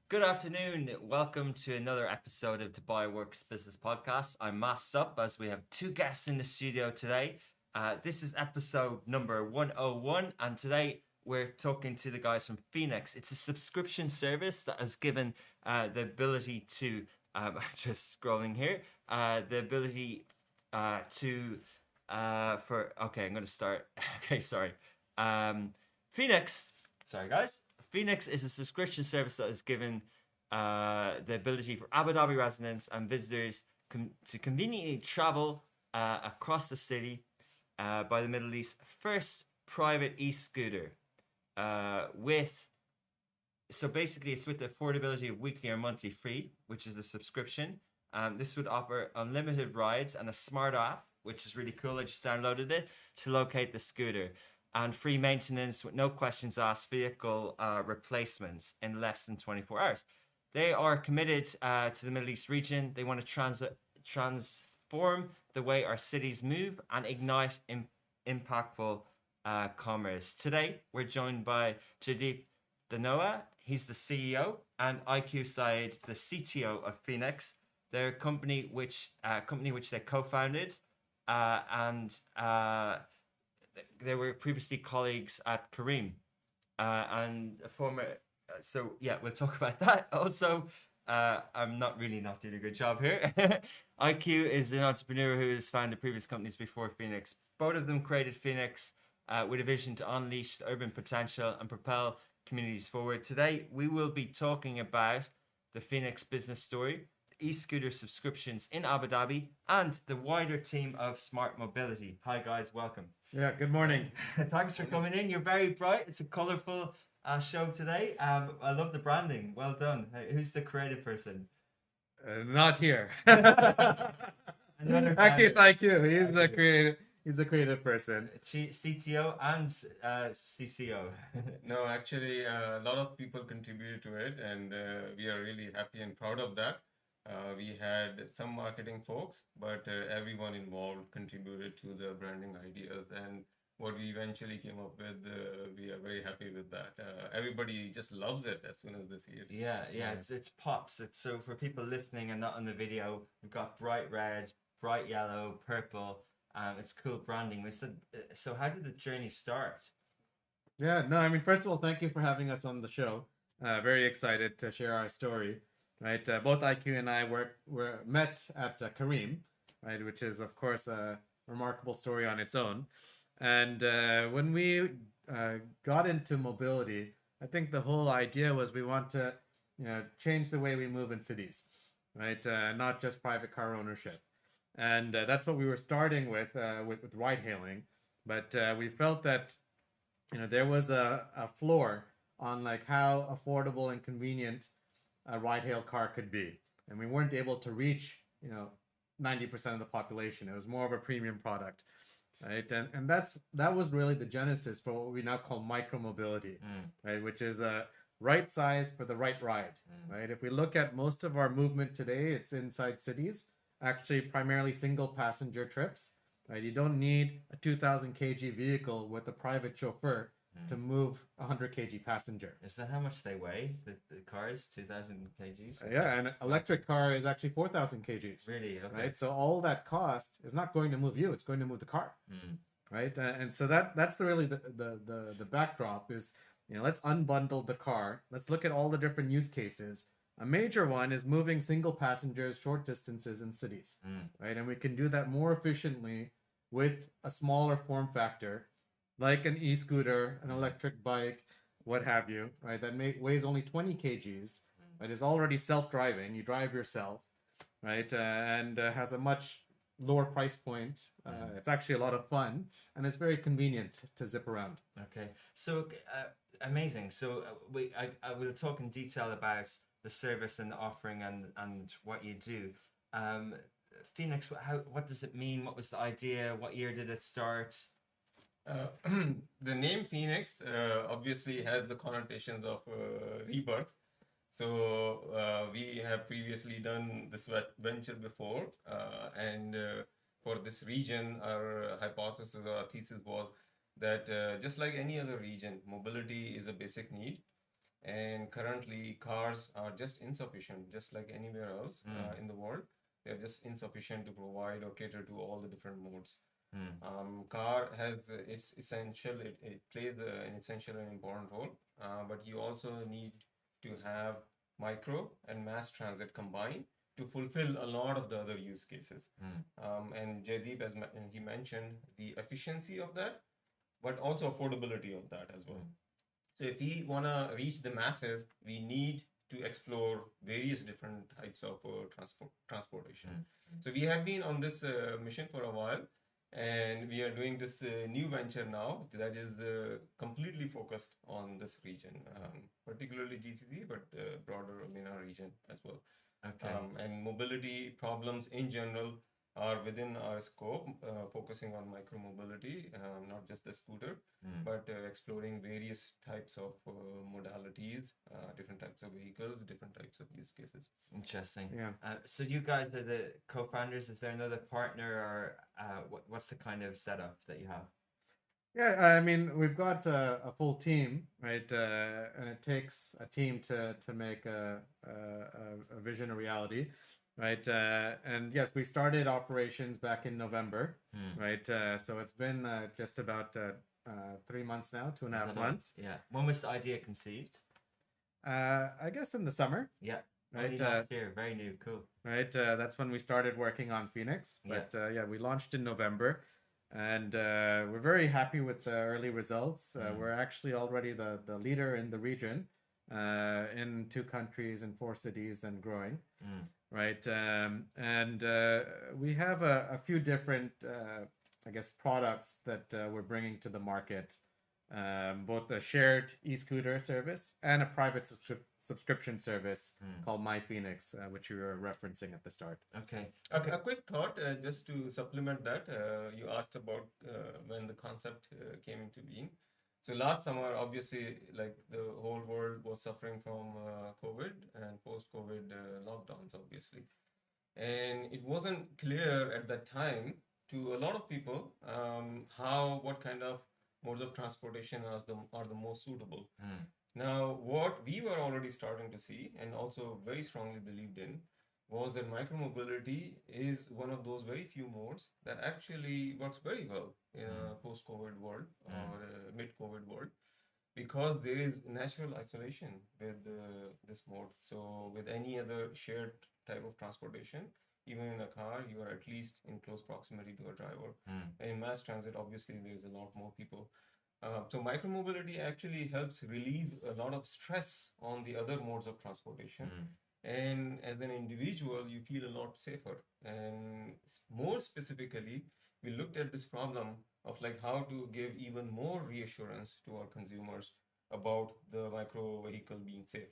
Good afternoon. Welcome to another episode of Dubai Works Business Podcast. I'm masked up as we have two guests in the studio today. This is episode number 101, and today we're talking to the guys from FENIX. It's a subscription service that has given the ability to, just scrolling here, the ability I'm going to start. Okay, sorry. FENIX, sorry guys. FENIX is a subscription service that has given the ability for Abu Dhabi residents and visitors to conveniently travel across the city by the Middle East's first private e-scooter. So basically it's with the affordability of weekly or monthly free, which is the subscription. This would offer unlimited rides and a smart app, which is really cool. I just downloaded it to locate the scooter. And free maintenance with no questions asked, vehicle replacements in less than 24 hours. They are committed to the Middle East region. They want to transform the way our cities move and ignite impactful commerce. Today, we're joined by Jaideep, Dhanoa. He's the CEO, and IQ Said, the CTO of FENIX. They're a company which they co-founded, and they were previously colleagues at Careem, and a former. So yeah, we'll talk about that. Also, I'm not doing a good job here. IQ is an entrepreneur who has founded previous companies before FENIX. Both of them created FENIX with a vision to unleash the urban potential and propel communities forward. Today, we will be talking about the FENIX business story, e-scooter subscriptions in Abu Dhabi, and the wider team of Smart Mobility. Hi guys, welcome. Yeah, good morning. Thanks for coming in. You're very bright. It's a colourful show today. I love the branding. Well done. Who's the creative person? Not here. Another Actually, it's founder. IQ. He's the creative. He's the creative person. CTO and CCO. No, actually, a lot of people contributed to it, and we are really happy and proud of that. We had some marketing folks, but everyone involved contributed to the branding ideas, and what we eventually came up with, we are very happy with that. Everybody just loves it as soon as they see it. Yeah. It's pops. It's so for people listening and not on the video, we've got bright red, bright yellow, purple. It's cool branding. So how did the journey start? Yeah, no, I mean, first of all, thank you for having us on the show. Very excited to share our story. Right, both IQ and I were met at Careem, right, which is of course a remarkable story on its own. And when we got into mobility, I think the whole idea was we want to, change the way we move in cities, right? Not just private car ownership, and that's what we were starting with ride hailing. But we felt that, there was a floor on like how affordable and convenient a ride hail car could be, and we weren't able to reach 90% of the population. It was more of a premium product, right? And that was really the genesis for what we now call micro mobility, right? Which is a right size for the right ride, right? If we look at most of our movement today, it's inside cities, actually primarily single passenger trips, right? You don't need a 2,000 kg vehicle with a private chauffeur to move 100 kg passenger. Is that how much they weigh? The cars, 2,000 kgs. Yeah, and an electric car is actually 4,000 kgs. Really? Okay. Right. So all that cost is not going to move you; it's going to move the car. Right. And so that's really the backdrop is, let's unbundle the car. Let's look at all the different use cases. A major one is moving single passengers short distances in cities. Right, and we can do that more efficiently with a smaller form factor, like an e-scooter, an electric bike, what have you, right? That weighs only 20 kgs, but is already self-driving. You drive yourself, right? And has a much lower price point. It's actually a lot of fun, and it's very convenient to zip around. Okay, so amazing. So I will talk in detail about the service and the offering and what you do. FENIX, what does it mean? What was the idea? What year did it start? The name FENIX obviously has the connotations of rebirth. So we have previously done this venture before, and for this region, our hypothesis or our thesis was that just like any other region, mobility is a basic need. And currently, cars are just insufficient, just like anywhere else in the world. They're just insufficient to provide or cater to all the different modes. Car has its essential, it plays an essential and important role, but you also need to have micro and mass transit combined to fulfill a lot of the other use cases. And Jaideep, as he mentioned, the efficiency of that, but also affordability of that as well. So if we want to reach the masses, we need to explore various different types of transportation. So we have been on this mission for a while, and we are doing this new venture now that is completely focused on this region, particularly GCC, but broader MENA region as well. Okay. And mobility problems in general are within our scope, focusing on micro-mobility, not just the scooter, but exploring various types of modalities, different types of vehicles, different types of use cases. Interesting. Yeah. So you guys are the co-founders. Is there another partner, or what's the kind of setup that you have? Yeah, I mean, we've got a full team, right? And it takes a team to make a vision a reality, right? And yes, we started operations back in November, right? So it's been just about 3 months now, 2.5 months. Yeah. When was the idea conceived? I guess in the summer. Yeah. Right. Only last year. Very new. Cool. Right. That's when we started working on FENIX. But yeah, we launched in November. And we're very happy with the early results. We're actually already the leader in the region, in 2 countries and 4 cities and growing, right? And we have a few different, I guess, products that we're bringing to the market, both a shared e-scooter service and a private subscription service called MyFENIX, which you were referencing at the start. Okay. A quick thought, just to supplement that. You asked about when the concept came into being. So last summer, obviously, like the whole world was suffering from COVID and post-COVID lockdowns, obviously. And it wasn't clear at that time to a lot of people what kind of modes of transportation are the most suitable. Now, what we were already starting to see and also very strongly believed in was that micromobility is one of those very few modes that actually works very well in a post-COVID world or a mid-COVID world, because there is natural isolation with this mode. So with any other shared type of transportation, even in a car, you are at least in close proximity to a driver. And in mass transit, obviously, there's a lot more people. So micromobility actually helps relieve a lot of stress on the other modes of transportation. And as an individual, you feel a lot safer. And more specifically, we looked at this problem of like how to give even more reassurance to our consumers about the micro vehicle being safe.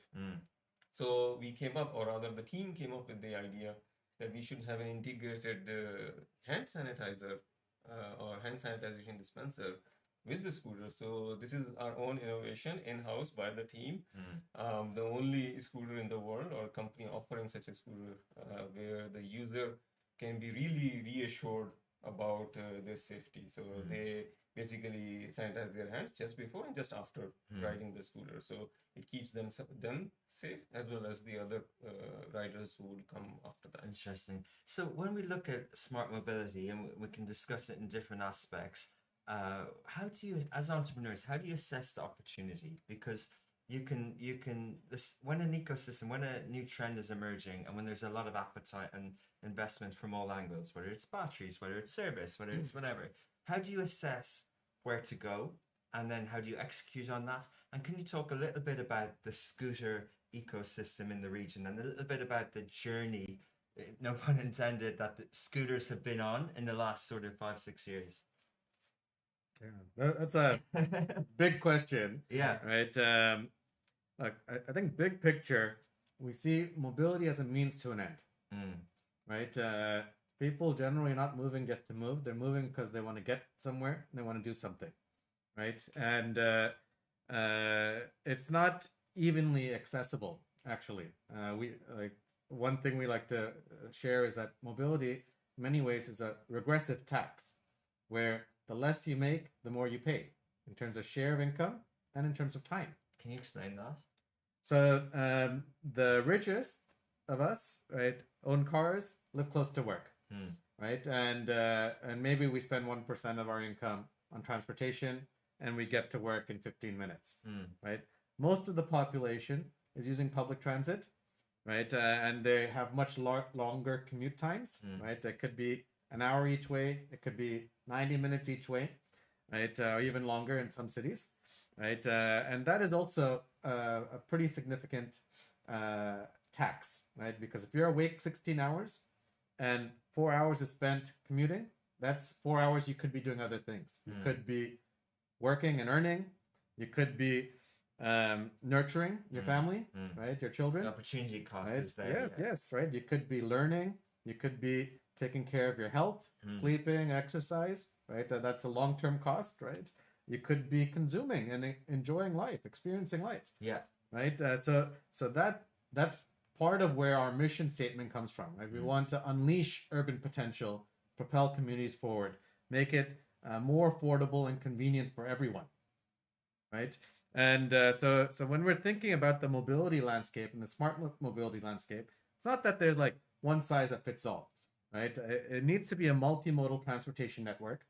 So we came up, or rather the team came up with the idea that we should have an integrated hand sanitizer or hand sanitization dispenser with the scooter. So this is our own innovation in-house by the team. The only scooter in the world or company offering such a scooter where the user can be really reassured about their safety. So they basically sanitize their hands just before and just after riding the scooter. So it keeps them safe as well as the other riders who would come after that. Interesting. So when we look at smart mobility, and we can discuss it in different aspects, how do you, as entrepreneurs, how do you assess the opportunity? Because when an ecosystem, when a new trend is emerging, and when there's a lot of appetite and investment from all angles, whether it's batteries, whether it's service, whether it's whatever, how do you assess where to go, and then how do you execute on that? And can you talk a little bit about the scooter ecosystem in the region, and a little bit about the journey, no pun intended, that the scooters have been on in the last sort of 5-6 years? Yeah, that's a big question. Yeah. Right. Look, I think big picture, we see mobility as a means to an end. Right. People generally are not moving just to move. They're moving because they want to get somewhere and they want to do something. Right. And it's not evenly accessible, actually. One thing we like to share is that mobility, in many ways, is a regressive tax, where the less you make, the more you pay in terms of share of income and in terms of time. Can you explain that? So the richest of us, right, own cars, live close to work, right, and maybe we spend 1% of our income on transportation, and we get to work in 15 minutes, right? Most of the population is using public transit, right, and they have much longer commute times, right? It could be an hour each way, it could be 90 minutes each way, right, or even longer in some cities, right? And that is also a pretty significant tax, right? Because if you're awake 16 hours and 4 hours is spent commuting, that's 4 hours you could be doing other things. You could be working and earning. You could be nurturing your family, right? Your children. The opportunity cost right? is there. Yes, yes, right. You could be learning. You could be taking care of your health, sleeping, exercise, right? That's a long-term cost, right? You could be consuming and enjoying life, experiencing life. Yeah. Right. So that's part of where our mission statement comes from. Right. We want to unleash urban potential, propel communities forward, make it more affordable and convenient for everyone. Right. And so when we're thinking about the mobility landscape and the smart mobility landscape, it's not that there's like one size that fits all. Right. It needs to be a multimodal transportation network,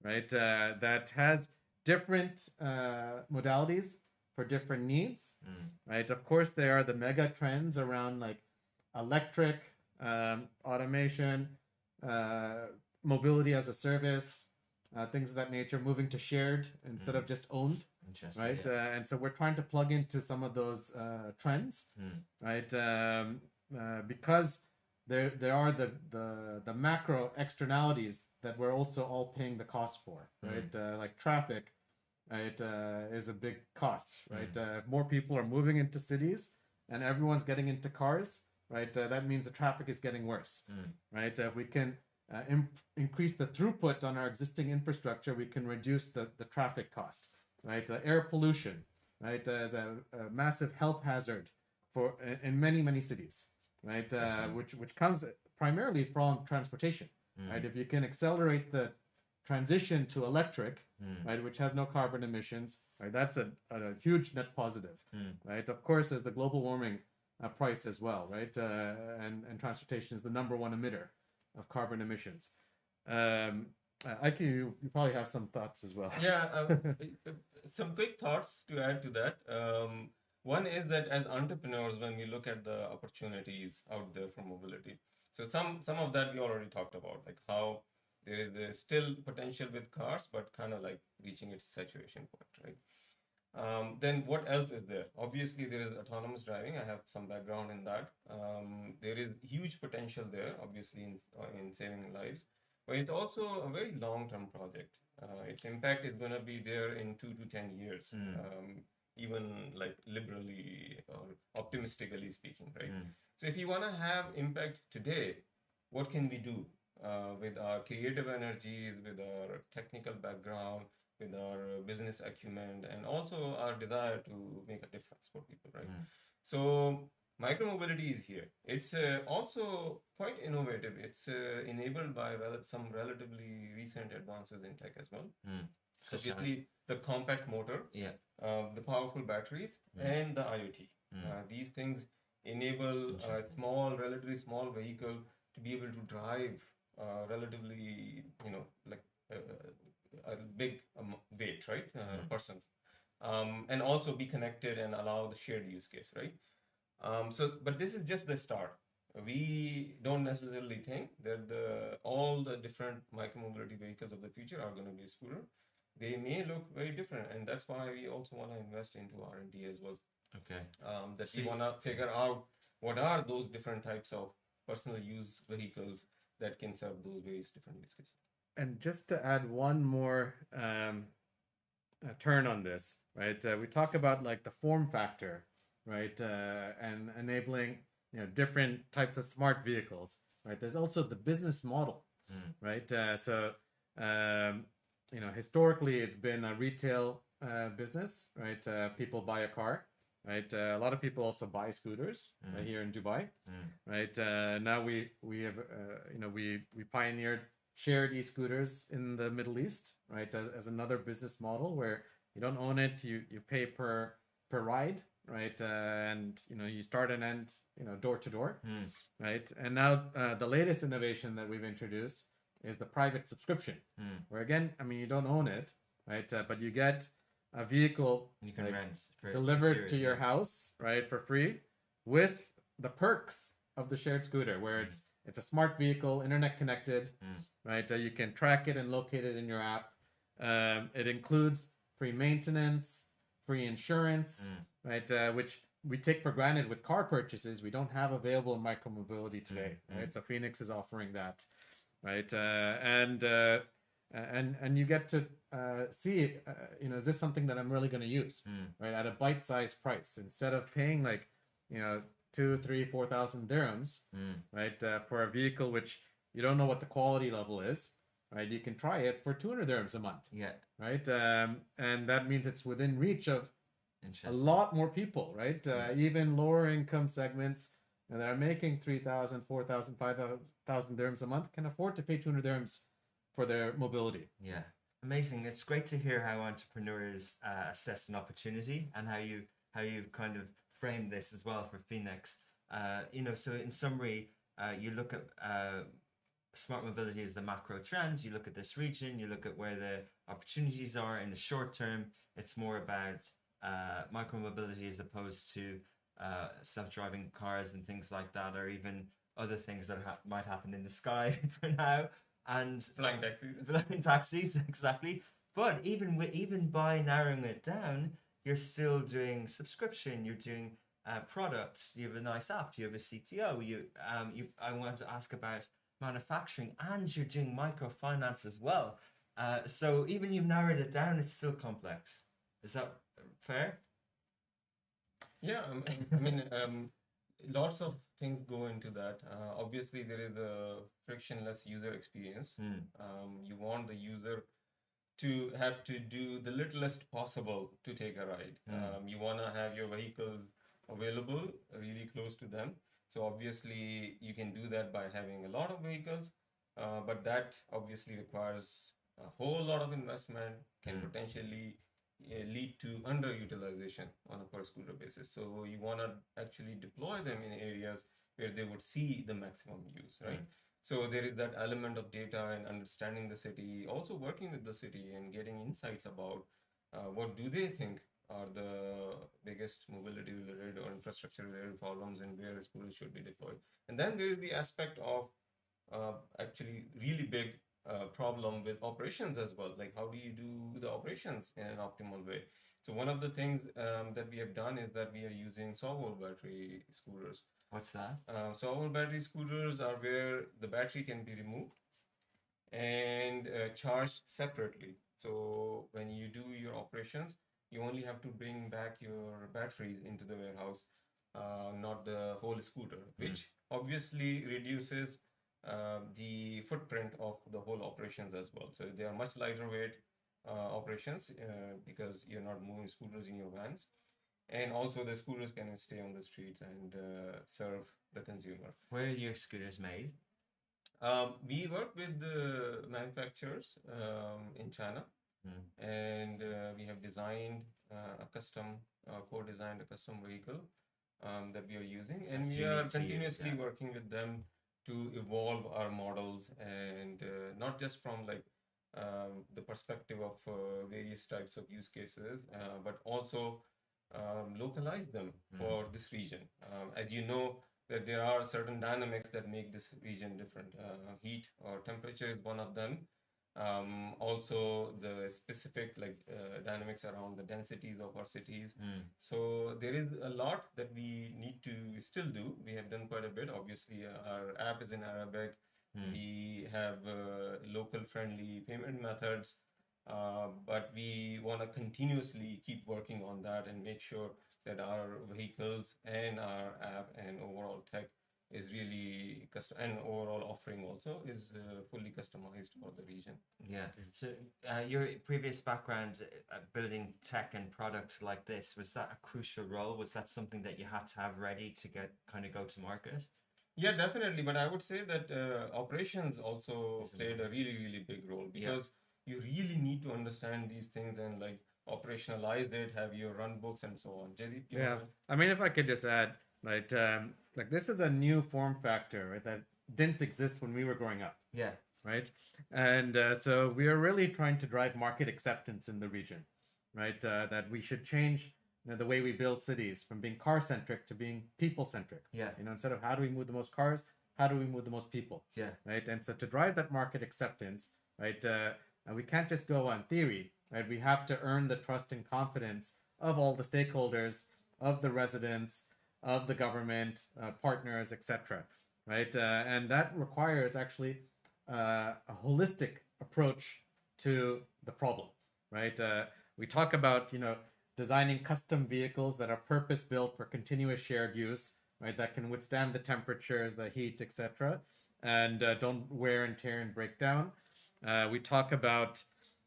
right, that has different modalities for different needs, right? Of course, there are the mega trends around like electric, automation, mobility as a service, things of that nature, moving to shared instead of just owned, right? Yeah. And so we're trying to plug into some of those trends, right? Because there are the macro externalities that we're also all paying the cost for, right? Like traffic, right, is a big cost, right? More people are moving into cities, and everyone's getting into cars, right? That means the traffic is getting worse, right? If we can increase the throughput on our existing infrastructure, we can reduce the traffic cost, right? Air pollution, right, is a massive health hazard in many cities, right? Which comes primarily from transportation, right? If you can accelerate the transition to electric, right, which has no carbon emissions, right, that's a huge net positive, right? Of course, there's the global warming price as well, right? And transportation is the number one emitter of carbon emissions. IQ, you probably have some thoughts as well. Yeah, some quick thoughts to add to that. One is that as entrepreneurs, when we look at the opportunities out there for mobility, so some of that we already talked about, like how there is still potential with cars, but kind of like reaching its saturation point, right? Then what else is there? Obviously, there is autonomous driving. I have some background in that. There is huge potential there, obviously, in saving lives, but it's also a very long-term project. Its impact is going to be there in 2 to 10 years, even like liberally or optimistically speaking, right? So if you want to have impact today, what can we do with our creative energies, with our technical background, with our business acumen, and also our desire to make a difference for people, right? So micromobility is here. It's also quite innovative. It's enabled by some relatively recent advances in tech as well. So obviously, the compact motor, the powerful batteries, and the IoT. These things enable a relatively small vehicle to be able to drive relatively, like a big weight, right? Person. And also be connected and allow the shared use case, right? But this is just the start. We don't necessarily think that all the different micromobility vehicles of the future are going to be a scooter. They may look very different, and that's why we also want to invest into R&D as well. Okay. That we want to figure out what are those different types of personal use vehicles that can serve those various different use cases. And just to add one more turn on this, right? We talk about like the form factor, right, and enabling different types of smart vehicles, right? There's also the business model, right? So historically it's been a retail business, right? People buy a car, right? A lot of people also buy scooters here in Dubai, right? Now we have we pioneered shared e-scooters in the Middle East, right? As another business model where you don't own it, you pay per ride, right? And you start and end, door to door, right? And now the latest innovation that we've introduced is the private subscription, where again, you don't own it, right? But you get a vehicle You can rent delivered to your house, right, for free, with the perks of the shared scooter, where it's a smart vehicle, internet connected, right? You can track it and locate it in your app. It includes free maintenance, free insurance, right? Which we take for granted with car purchases. We don't have available in micromobility today, right? So FENIX is offering that, right? And you get to see, is this something that I'm really going to use, right? At a bite-sized price, instead of paying like, 2, 3, 4,000 dirhams, right? For a vehicle which you don't know what the quality level is, right? You can try it for 200 dirhams a month. Yeah. Right. And that means it's within reach of a lot more people, right? Even lower income segments that are making 3,000, 4,000, 5,000 dirhams a month can afford to pay 200 dirhams for their mobility. Yeah. Amazing. It's great to hear how entrepreneurs assess an opportunity and how you've kind of framed this as well for FENIX. So in summary, you look at smart mobility as the macro trend. You look at this region, you look at where the opportunities are in the short term. It's more about micro mobility as opposed to self-driving cars and things like that, or even other things that might happen in the sky for now. And flying taxis. Flying taxis, exactly. But even by narrowing it down, you're still doing subscription. You're doing products. You have a nice app. You have a CTO. I want to ask about manufacturing, and you're doing microfinance as well. So even you've narrowed it down, it's still complex. Is that fair? Yeah, lots of things go into that. Obviously, there is a frictionless user experience. You want the user to have to do the littlest possible to take a ride. You want to have your vehicles available really close to them. So obviously, you can do that by having a lot of vehicles, but that obviously requires a whole lot of investment, can potentially lead to underutilization on a per scooter basis. So you want to actually deploy them in areas where they would see the maximum use, right? So there is that element of data and understanding the city, also working with the city and getting insights about what do they think are the biggest mobility related or infrastructure related problems and where scooters should be deployed. And then there is the aspect of actually really big problem with operations as well. Like, how do you do the operations in an optimal way? So one of the things that we have done is that we are using solvable battery scooters. What's that? Solvable battery scooters are where the battery can be removed and charged separately. So when you do your operations, you only have to bring back your batteries into the warehouse, not the whole scooter, which obviously reduces the footprint of the whole operations as well. So they are much lighter weight operations because you're not moving scooters in your vans. And also the scooters can stay on the streets and serve the consumer. Where are your scooters made? We work with the manufacturers in China, and we have designed co-designed a custom vehicle that we are using, and we are continuously working with them to evolve our models, and not just from like the perspective of various types of use cases, but also localize them for this region. As you know, that there are certain dynamics that make this region different. Heat or temperature is one of them. Also the specific dynamics around the densities of our cities. So there is a lot that we need to still do. We have done quite a bit. Obviously, our app is in Arabic. We have local friendly payment methods, but we want to continuously keep working on that and make sure that our vehicles and our app and overall tech is really custom, and overall offering also is fully customized for the region. Yeah. So your previous background building tech and products like this, was that a crucial role? Was that something that you had to have ready to go to market? Yeah, definitely. But I would say that operations also played a really, really big role, because you really need to understand these things and operationalized it, have your run books and so on. Jaideep, you Yeah, wanna- I mean, if I could just add, right, like this is a new form factor, right, that didn't exist when we were growing up, Yeah. right? And so we are really trying to drive market acceptance in the region, right? That we should change the way we build cities from being car centric to being people centric. Yeah. Instead of how do we move the most cars, how do we move the most people? Yeah. Right. And so to drive that market acceptance, right, we can't just go on theory, right? We have to earn the trust and confidence of all the stakeholders, of the residents, of the government, partners, etc. Right. And that requires actually a holistic approach to the problem, right? We talk about, designing custom vehicles that are purpose built for continuous shared use, right? That can withstand the temperatures, the heat, etc., and don't wear and tear and break down. We talk about,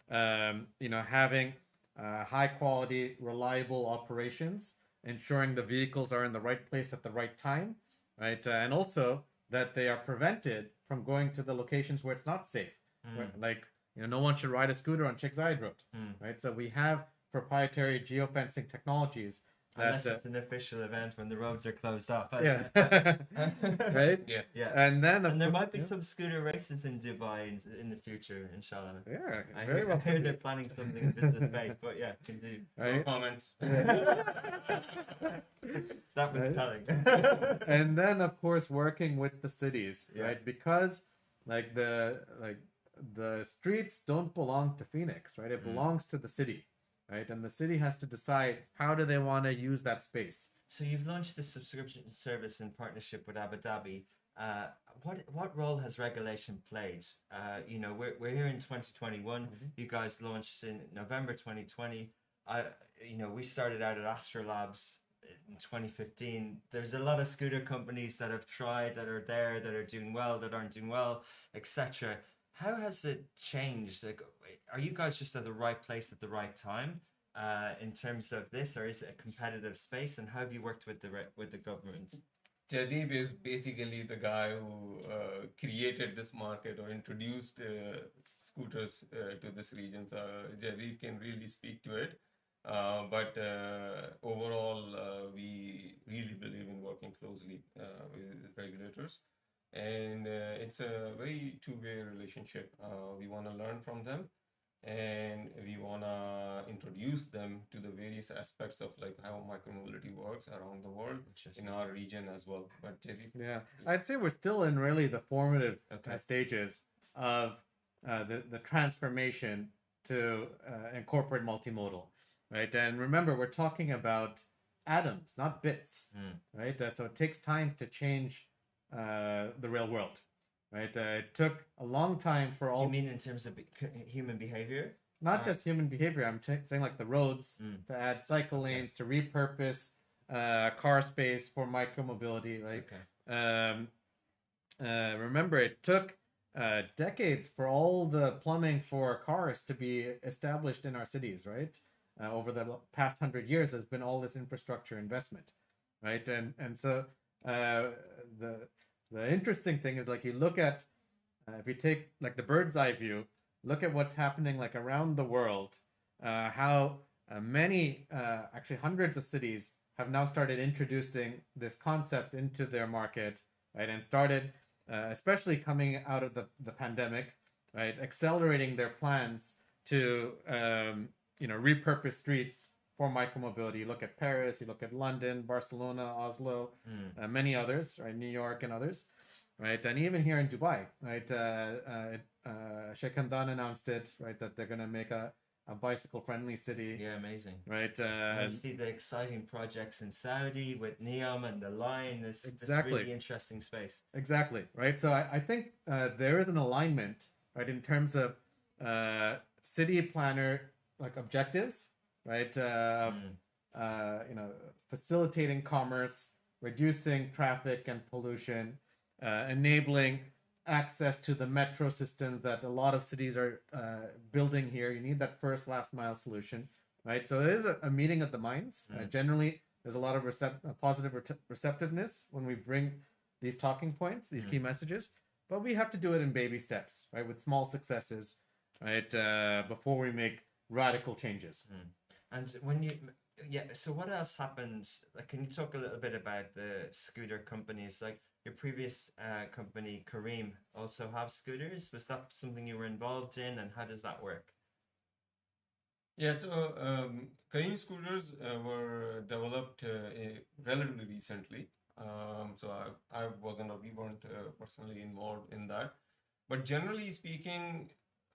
having high quality, reliable operations, ensuring the vehicles are in the right place at the right time, right? And also that they are prevented from going to the locations where it's not safe. Where, like, no one should ride a scooter on Chick's-Eyed Road, right? So we have proprietary geofencing technologies. Unless it's an official event when the roads are closed off. Yeah. Right? Yeah. Yeah. And then And there might be some scooter races in Dubai in the future, inshallah. Yeah, I very hear, well I hear could they're be. planning something in business faith, but yeah, continue. No Right? comments. That was Right. telling. And then of course working with the cities, Yeah. right? Because the streets don't belong to FENIX, right? It belongs to the city, right? And the city has to decide how do they want to use that space. So you've launched this subscription service in partnership with Abu Dhabi. What role has regulation played? We're here in 2021. You guys launched in November 2020. We started out at Astrolabs in 2015. There's a lot of scooter companies that have tried, that are there, that are doing well, that aren't doing well, etc. How has it changed? Like, are you guys just at the right place at the right time in terms of this, or is it a competitive space? And how have you worked with the government? Jaideep is basically the guy who created this market or introduced scooters to this region. So Jaideep can really speak to it. But overall, we really believe in working closely with regulators. And it's a very two-way relationship. We want to learn from them, and we want to introduce them to the various aspects of like how micromobility works around the world, in our region as well. But Jaideep, Yeah, I'd say we're still in really the formative Okay. stages of the transformation to incorporate multimodal, right? And remember, we're talking about atoms, not bits, right? So it takes time to change the real world, right? It took a long time for all. You mean in terms of human behavior? Not just human behavior. I'm saying like the roads, to add cycle lanes, to repurpose car space for micromobility, right? Okay. Remember, it took decades for all the plumbing for cars to be established in our cities, right? Over the past 100 years, there's been all this infrastructure investment, right? And so the interesting thing is, like, you look at if you take like the bird's eye view, look at what's happening like around the world, how many actually hundreds of cities have now started introducing this concept into their market, right? And started especially coming out of the pandemic, right, accelerating their plans to repurpose streets for micromobility. You look at Paris, you look at London, Barcelona, Oslo, many others, right? New York and others, right? And even here in Dubai, right? Sheikh Hamdan announced it, right? That they're going to make a bicycle-friendly city. Yeah, amazing. Right. I see the exciting projects in Saudi with Neom and the line. This Exactly. really interesting space. Exactly. Right. So I think there is an alignment, right, in terms of city planner like objectives, right? Facilitating commerce, reducing traffic and pollution, enabling access to the metro systems that a lot of cities are building here. You need that first last mile solution, right? So it is a meeting of the minds. Generally, there's a lot of positive receptiveness when we bring these talking points, these key messages, but we have to do it in baby steps, right? With small successes, right? Before we make radical changes. And when you, yeah, so what else happens? Like, can you talk a little bit about the scooter companies? Like your previous company, Kareem, also have scooters. Was that something you were involved in, and how does that work? Yeah, so Kareem scooters were developed relatively recently. So I wasn't, or we weren't personally involved in that. But generally speaking,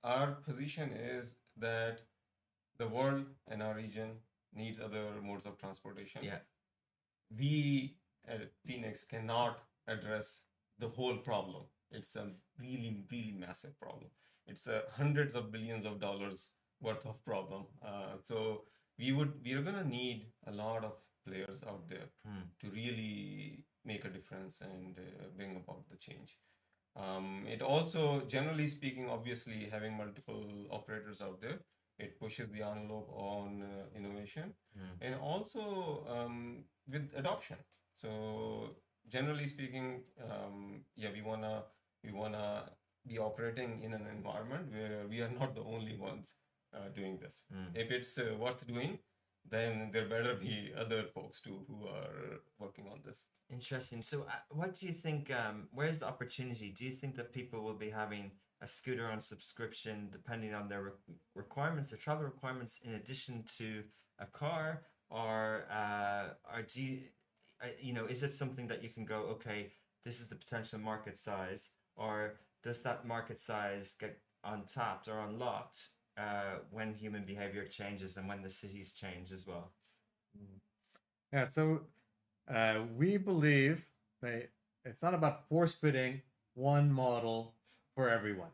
our position is that the world and our region needs other modes of transportation. Yeah. We at FENIX cannot address the whole problem. It's a really, really massive problem. It's hundreds of billions of dollars worth of problem. So we are gonna need a lot of players out there to really make a difference and bring about the change. It also, generally speaking, obviously having multiple operators out there, it pushes the envelope on innovation and also with adoption. So generally speaking, yeah, we wanna be operating in an environment where we are not the only ones doing this. If it's worth doing, then there better be other folks too who are working on this. Interesting. So, what do you think? Where's the opportunity? Do you think that people will be having a scooter on subscription depending on their requirements, their travel requirements, in addition to a car, or do you, you know, is it something that you can go, okay, this is the potential market size, or does that market size get untapped or unlocked when human behavior changes and when the cities change as well? Yeah, so we believe that it's not about force fitting one model for everyone,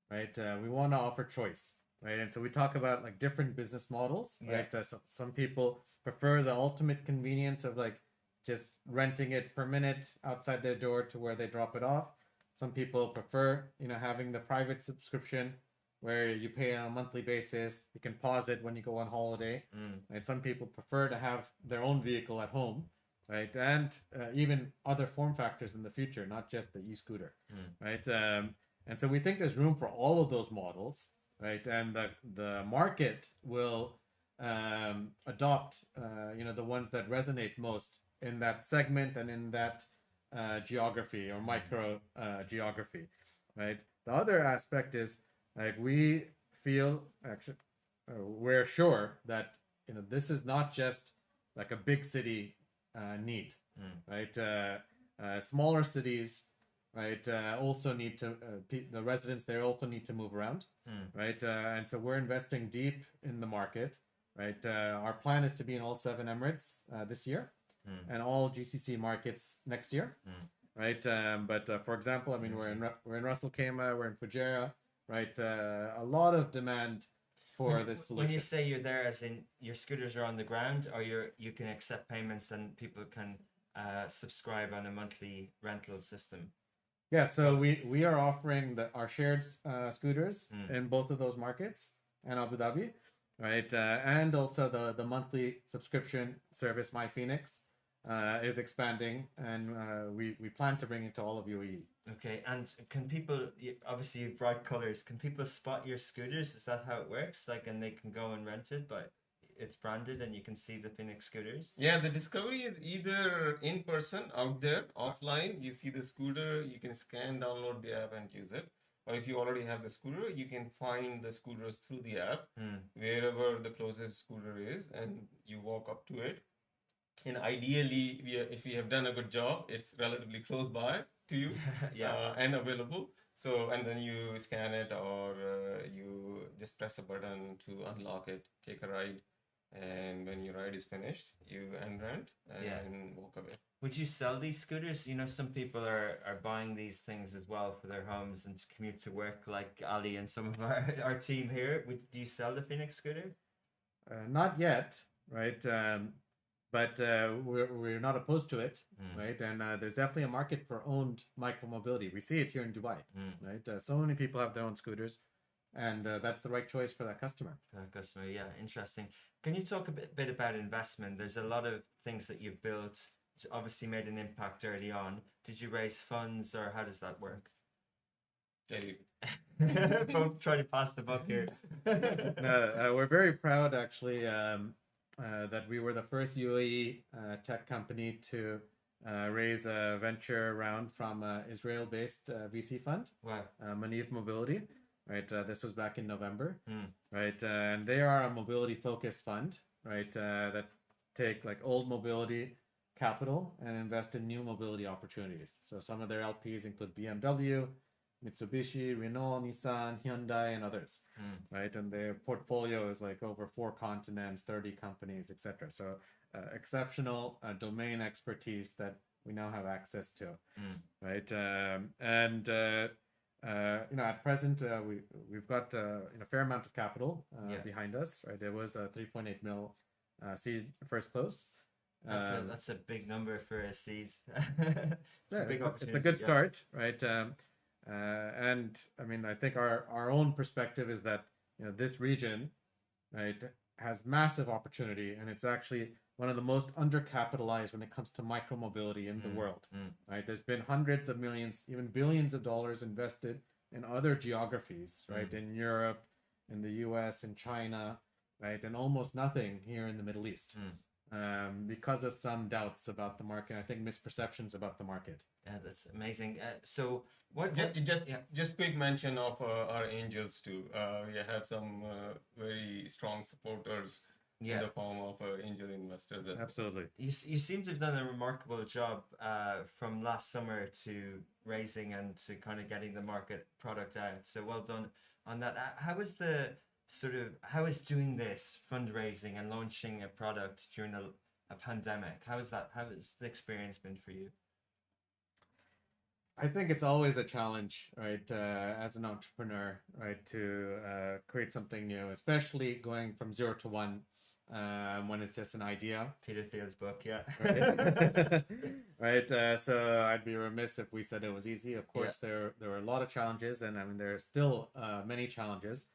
right? We want to offer choice, right? And so we talk about like different business models, right? So some people prefer the ultimate convenience of like just renting it per minute outside their door to where they drop it off. Some people prefer, you know, having the private subscription where you pay on a monthly basis. You can pause it when you go on holiday. Right? Some people prefer to have their own vehicle at home, right? And even other form factors in the future, not just the e-scooter, right? And so we think there's room for all of those models, right? And the market will adopt, you know, the ones that resonate most in that segment and in that geography or micro geography, right? The other aspect is like we feel actually we're sure that, you know, this is not just like a big city need, right? Smaller cities, right, also need to the residents there also need to move around, right? And so we're investing deep in the market, right? Our plan is to be in all 7 Emirates this year, and all GCC markets next year, right? But for example, I mean, we're in Ras Al Khaimah, we're in Fujairah, right? A lot of demand for this solution. When you say you're there, as in your scooters are on the ground, or you can accept payments and people can subscribe on a monthly rental system? Yeah, so we are offering our shared scooters in both of those markets and Abu Dhabi, right? And also the monthly subscription service, My FENIX, is expanding, and we plan to bring it to all of UAE. Okay, and can people, obviously bright colors, can people spot your scooters? Is that how it works? Like, and they can go and rent it, but it's branded and you can see the FENIX scooters? Yeah, the discovery is either in person, out there, offline. You see the scooter, you can scan, download the app and use it. Or if you already have the scooter, you can find the scooters through the app, wherever the closest scooter is, and you walk up to it. And ideally, if we have done a good job, it's relatively close by to you, and available. So, and then you scan it, or you just press a button to unlock it, take a ride, and when your ride is finished, you end rent and walk away. Would you sell these scooters? You know, some people are buying these things as well for their homes and to commute to work, like Ali and some of our team here. Do you sell the FENIX scooter? Not yet, right? But we're not opposed to it, right? And there's definitely a market for owned micromobility. We see it here in Dubai, right? So many people have their own scooters, and that's the right choice for that customer. Yeah, interesting. Can you talk a bit about investment? There's a lot of things that you've built. It's obviously made an impact early on. Did you raise funds, or how does that work? Jaideep. Both try to pass the buck here. We're very proud, actually. that we were the first UAE tech company to raise a venture round from an Israel-based VC fund, Wow. Maniv Mobility. Right, this was back in November. Mm. Right, and they are a mobility-focused fund. Right, that take like old mobility capital and invest in new mobility opportunities. So some of their LPs include BMW, Mitsubishi, Renault, Nissan, Hyundai, and others. Right, and their portfolio is like over 4 continents, 30 companies, etc. So exceptional domain expertise that we now have access to. Right, and at present we've got a fair amount of capital behind us. Right, there was a 3.8 mil seed first close. That's a big number for a seeds. It's a good start, right? And I mean, I think our own perspective is that this region, right, has massive opportunity, and it's actually one of the most undercapitalized when it comes to micromobility in the world. Right? There's been hundreds of millions, even billions of dollars invested in other geographies, right? In Europe, in the US, in China, right? And almost nothing here in the Middle East. Because of some doubts about the market, I think misperceptions about the market. Yeah, that's amazing. So just quick mention of our angels too. We have some very strong supporters in the form of angel investors. Absolutely. You seem to have done a remarkable job from last summer to raising and to kind of getting the market product out. So well done on that. How is doing this fundraising and launching a product during a pandemic? How has the experience been for you? I think it's always a challenge, right, as an entrepreneur, right, to create something new, especially going from 0 to 1 when it's just an idea. Peter Thiel's book, yeah. Right. So I'd be remiss if we said it was easy. Of course, there were a lot of challenges, and I mean there are still many challenges.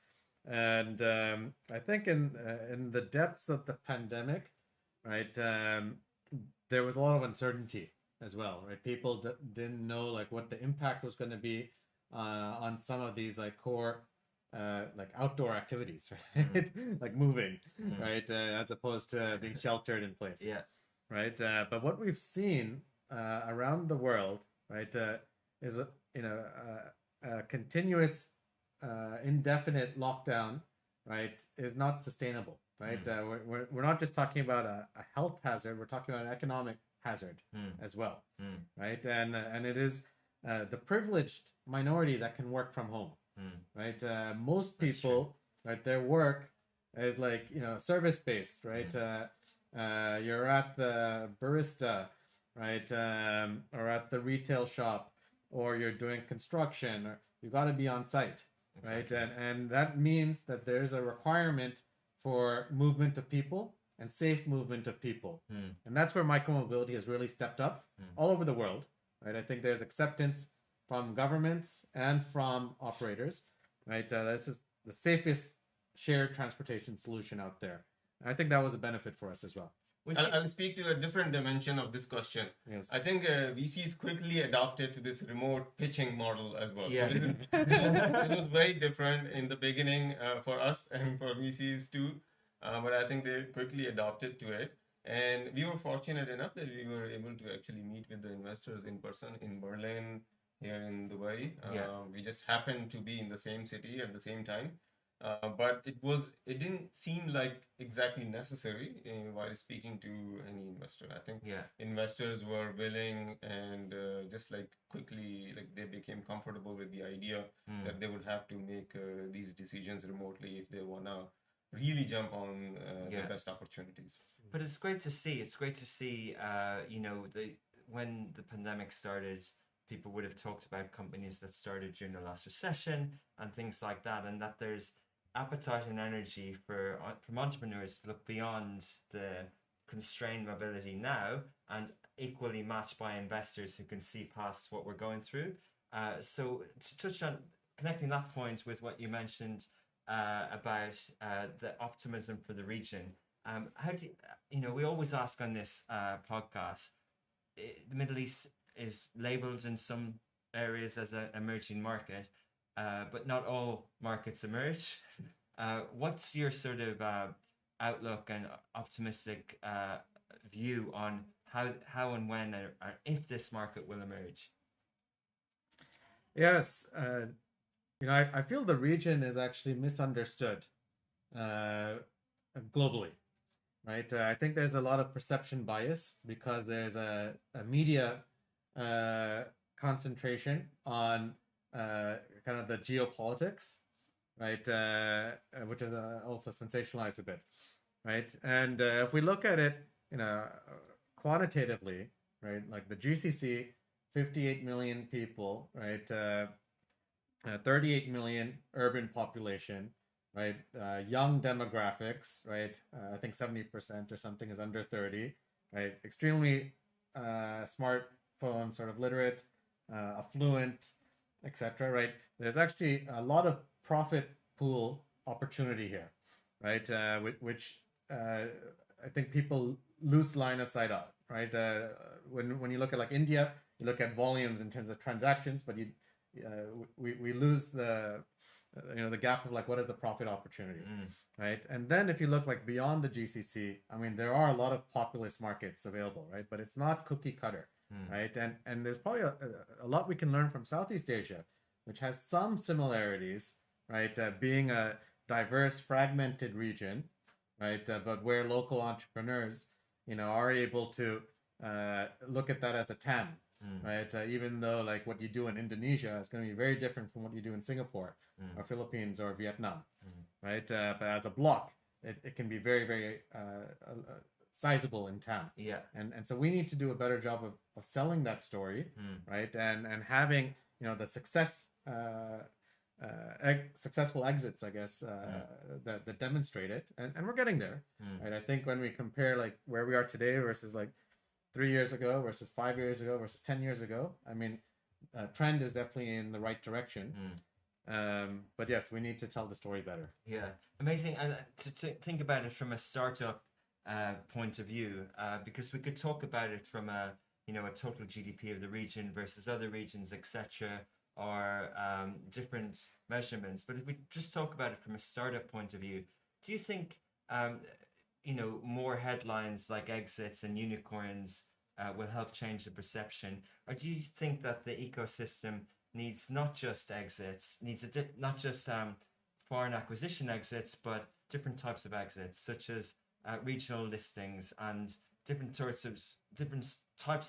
And I think in the depths of the pandemic, right, there was a lot of uncertainty as well, right? People didn't know like what the impact was going to be on some of these like core like outdoor activities, right? Like moving, right, as opposed to being sheltered in place. Yeah. Right. But what we've seen around the world, right, is a continuous indefinite lockdown, right, is not sustainable, right? We're not just talking about a health hazard, we're talking about an economic hazard as well, right? And it is the privileged minority that can work from home, right? Most people, right, their work is like, service based, right? You're at the barista, right? Or at the retail shop, or you're doing construction, or you got to be on site. Exactly. Right, and that means that there's a requirement for movement of people and safe movement of people, and that's where micromobility has really stepped up all over the world. Right, I think there's acceptance from governments and from operators. Right, this is the safest shared transportation solution out there. And I think that was a benefit for us as well. I'll speak to a different dimension of this question. Yes. I think VCs quickly adopted to this remote pitching model as well. Yeah. So this was very different in the beginning for us and for VCs too, but I think they quickly adopted to it. And we were fortunate enough that we were able to actually meet with the investors in person in Berlin, here in Dubai. We just happened to be in the same city at the same time. But it didn't seem like exactly necessary while speaking to any investor. I think investors were willing and just like quickly, like they became comfortable with the idea that they would have to make these decisions remotely if they want to really jump on the best opportunities. But it's great to see. It's great to see, when the pandemic started, people would have talked about companies that started during the last recession and things like that, and that there's appetite and energy from entrepreneurs to look beyond the constrained mobility now and equally matched by investors who can see past what we're going through. So to touch on connecting that point with what you mentioned about the optimism for the region, how do we always ask on this podcast, the Middle East is labeled in some areas as an emerging market, but not all markets emerge. What's your sort of outlook and optimistic view on how and when or if this market will emerge? Yes, I feel the region is actually misunderstood globally, right? I think there's a lot of perception bias because there's a media concentration on kind of the geopolitics, right? Which is also sensationalized a bit, right? And if we look at it, quantitatively, right? Like the GCC, 58 million people, right? 38 million urban population, right? Young demographics, right? I think 70% or something is under 30, right? Extremely smartphone sort of literate, affluent, etc. Right? There's actually a lot of profit pool opportunity here, right? Which I think people lose line of sight on, right? When you look at like India, you look at volumes in terms of transactions, but we lose the the gap of like what is the profit opportunity, right? And then if you look like beyond the GCC, I mean there are a lot of populous markets available, right? But it's not cookie cutter, right? And there's probably a lot we can learn from Southeast Asia, which has some similarities, right? Being a diverse, fragmented region, right? But where local entrepreneurs, are able to look at that as a TAM, right? Even though like what you do in Indonesia is going to be very different from what you do in Singapore or Philippines or Vietnam, right? But as a block, it can be very, very sizable in TAM. Yeah. And so we need to do a better job of selling that story, right? And having, the successful exits, I guess, that demonstrate it. And we're getting there, right? I think when we compare like where we are today versus like 3 years ago versus 5 years ago versus 10 years ago, I mean, trend is definitely in the right direction. But yes, we need to tell the story better. Yeah, amazing. And to think about it from a startup point of view, because we could talk about it from a total GDP of the region versus other regions, etc., or different measurements. But if we just talk about it from a startup point of view, do you think more headlines like exits and unicorns will help change the perception, or do you think that the ecosystem needs not just exits, needs not just foreign acquisition exits, but different types of exits, such as regional listings and different types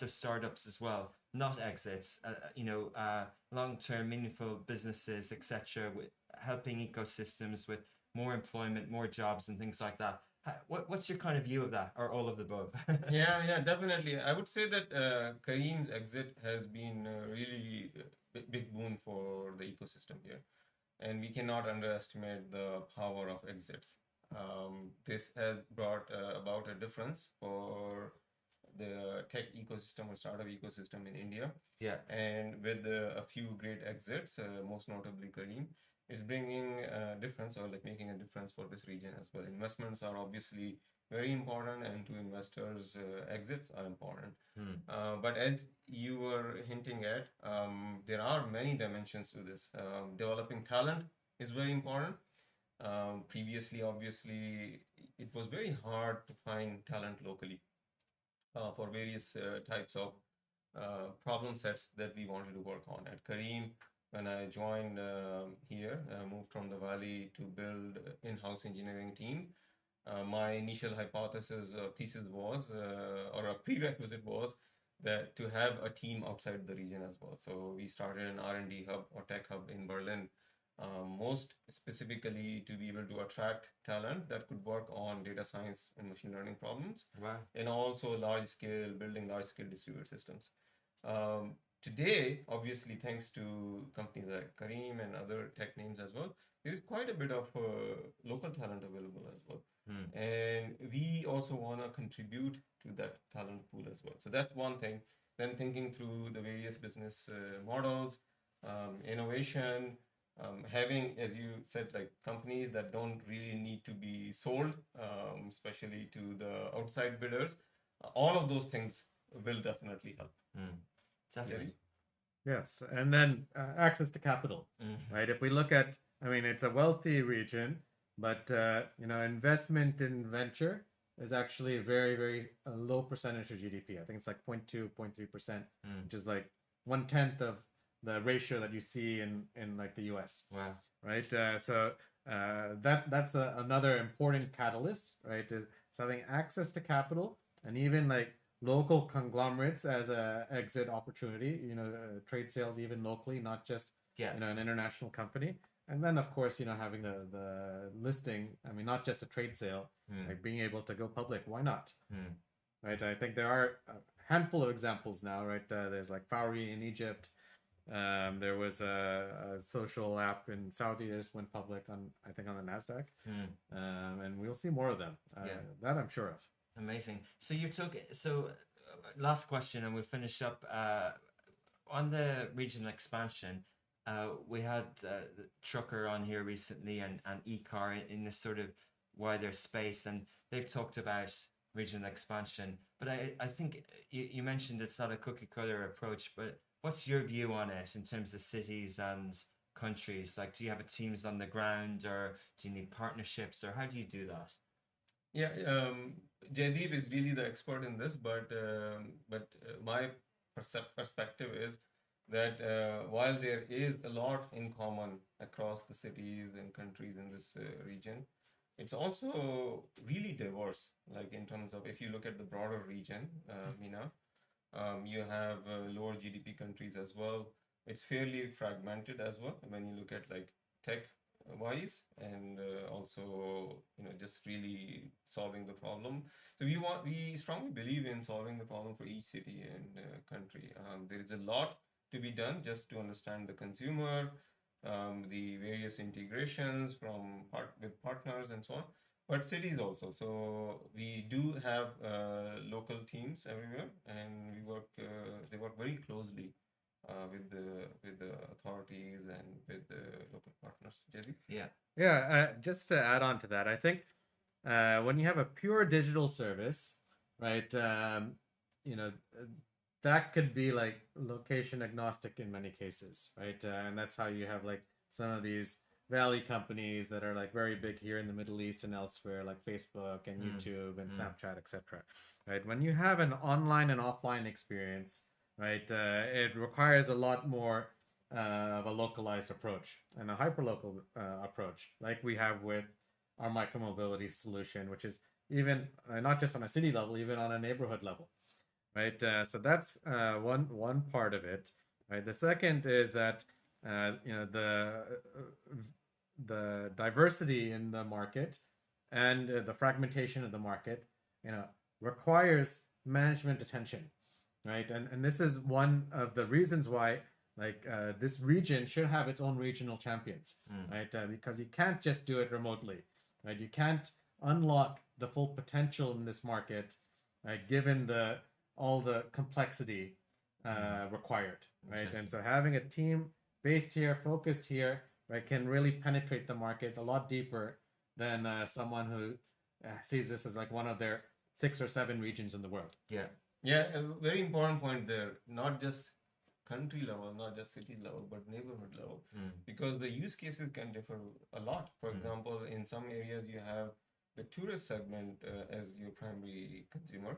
of startups as well, not exits, long-term meaningful businesses, etc., with helping ecosystems with more employment, more jobs, and things like that. What's your kind of view of that, or all of the above? Yeah, definitely. I would say that Kareem's exit has been really big boon for the ecosystem here, and we cannot underestimate the power of exits. This has brought about a difference for the tech ecosystem or startup ecosystem in India. Yeah. And with a few great exits, most notably Kareem, is bringing a difference, or like making a difference for this region as well. Investments are obviously very important, and to investors, exits are important. But as you were hinting at, there are many dimensions to this. Developing talent is very important. Previously, obviously, it was very hard to find talent locally for various types of problem sets that we wanted to work on. At Kareem, when I joined here, moved from the Valley to build in-house engineering team, my initial thesis was, or a prerequisite was, that to have a team outside the region as well. So we started an R&D hub or tech hub in Berlin, most specifically to be able to attract talent that could work on data science and machine learning problems. Wow. And also building large-scale distributed systems. Today, obviously, thanks to companies like Kareem and other tech names as well, there is quite a bit of local talent available as well. And we also want to contribute to that talent pool as well. So that's one thing. Then thinking through the various business models, innovation, having, as you said, like companies that don't really need to be sold, especially to the outside bidders, all of those things will definitely help. Definitely. Yes, and then access to capital, right? If we look at, I mean, it's a wealthy region, but investment in venture is actually a very, very low percentage of GDP. I think it's like 0.2, 0.3%, which is like 1/10 of the ratio that you see in like the US. Wow. Right. That's another important catalyst, right? Is having access to capital and even like local conglomerates as a exit opportunity. Trade sales even locally, not just an international company. And then, of course, having the listing. I mean, not just a trade sale, like being able to go public. Why not? Right. I think there are a handful of examples now. Right. There's like Fowry in Egypt. There was a social app in Saudi that just went public on the Nasdaq, and we'll see more of them. That I'm sure of. Amazing. So last question, and we'll finish up on the regional expansion. We had Trucker on here recently and eCar in this sort of wider space, and they've talked about regional expansion. But I think you mentioned it's not a cookie cutter approach, but what's your view on it in terms of cities and countries? Like, do you have teams on the ground, or do you need partnerships, or how do you do that? Yeah, Jaideep is really the expert in this, but my perspective is that while there is a lot in common across the cities and countries in this region, it's also really diverse. Like in terms of, if you look at the broader region, MENA, you have lower GDP countries as well. It's fairly fragmented as well when you look at like tech wise, and also just really solving the problem. So we strongly believe in solving the problem for each city and country. There is a lot to be done just to understand the consumer, the various integrations with partners and so on, but cities also. So we do have local teams everywhere, and they work very closely with the authorities and with the local partners. Jaideep? Just to add on to that, I think when you have a pure digital service, right, that could be like location agnostic in many cases, right? And that's how you have like some of these valley companies that are like very big here in the Middle East and elsewhere, like Facebook and YouTube and Snapchat, etc. Right? When you have an online and offline experience, right, it requires a lot more of a localized approach and a hyperlocal approach, like we have with our micromobility solution, which is even not just on a city level, even on a neighborhood level. Right, so that's one part of it. Right, the second is that the diversity in the market and the fragmentation of the market, requires management attention. Right, and this is one of the reasons why this region should have its own regional champions. Right, because you can't just do it remotely. Right, you can't unlock the full potential in this market, given all the complexity required, right? And so having a team based here, focused here, right, can really penetrate the market a lot deeper than someone who sees this as like one of their 6 or 7 regions in the world. Yeah, a very important point there. Not just country level, not just city level, but neighborhood level, because the use cases can differ a lot. For example, in some areas you have the tourist segment as your primary consumer,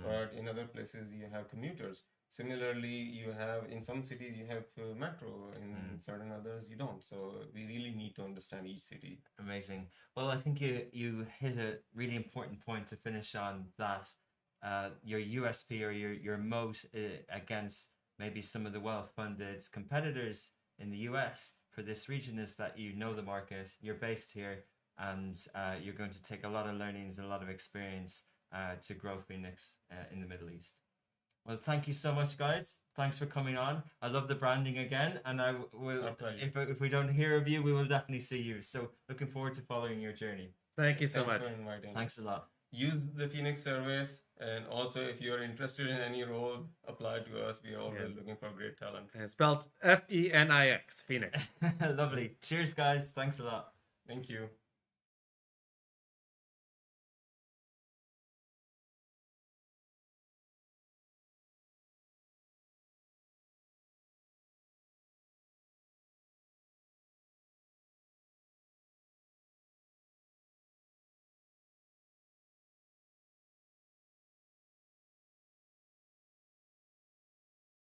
but in other places you have commuters. Similarly, you have in some cities you have metro, in certain others you don't. So we really need to understand each city. Amazing. Well, I think you hit a really important point to finish on, that your USP or your moat against maybe some of the well-funded competitors in the US for this region is that you know the market, you're based here, and you're going to take a lot of learnings and a lot of experience to grow FENIX in the Middle East. Well, thank you so much, guys. Thanks for coming on. I love the branding again, and I will. If we don't hear of you, we will definitely see you. So, looking forward to following your journey. Thank you so much. Thanks for inviting us. Thanks a lot. Use the FENIX service, and also if you're interested in any role, apply to us. We are always looking for great talent. And it's spelled FENIX, FENIX. Lovely. Cheers, guys. Thanks a lot. Thank you.